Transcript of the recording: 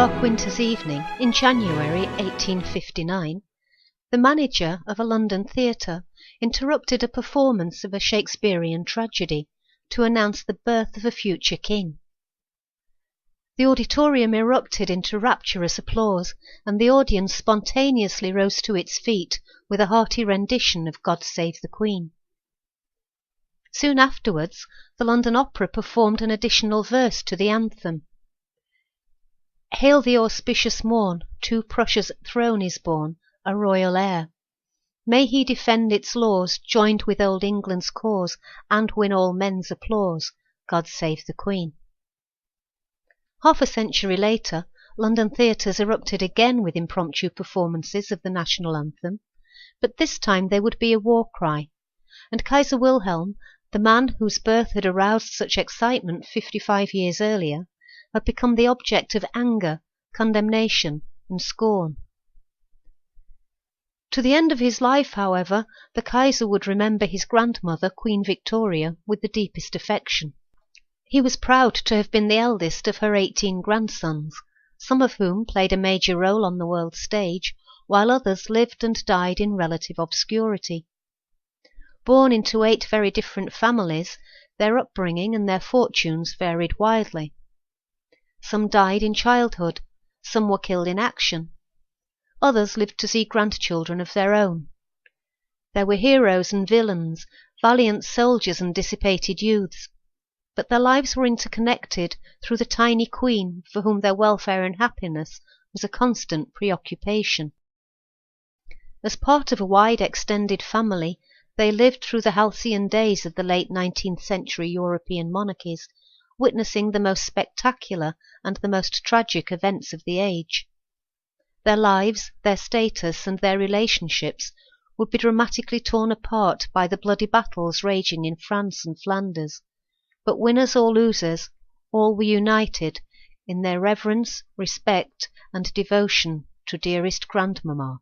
dark winter's evening in January 1859, the manager of a London theatre interrupted a performance of a Shakespearean tragedy to announce the birth of a future king. The auditorium erupted into rapturous applause, and the audience spontaneously rose to its feet with a hearty rendition of God Save the Queen. Soon afterwards, the London Opera performed an additional verse to the anthem. Hail the auspicious morn, to Prussia's throne is born a royal heir. May he defend its laws, joined with old England's cause, and win all men's applause. God save the Queen. Half a century later, London theatres erupted again with impromptu performances of the national anthem, but this time there would be a war cry, and Kaiser Wilhelm, the man whose birth had aroused such excitement 55 years earlier, had become the object of anger, condemnation, and scorn. To the end of his life, however, the Kaiser would remember his grandmother, Queen Victoria, with the deepest affection. He was proud to have been the eldest of her 18 grandsons, some of whom played a major role on the world stage, while others lived and died in relative obscurity. Born into 8 very different families, their upbringing and their fortunes varied widely. Some died in childhood, some were killed in action. Others lived to see grandchildren of their own. There were heroes and villains, valiant soldiers and dissipated youths, but their lives were interconnected through the tiny queen for whom their welfare and happiness was a constant preoccupation. As part of a wide extended family, they lived through the halcyon days of the late 19th century European monarchies, witnessing the most spectacular and the most tragic events of the age. Their lives, their status, and their relationships would be dramatically torn apart by the bloody battles raging in France and Flanders, but winners or losers, all were united in their reverence, respect, and devotion to dearest grandmamma.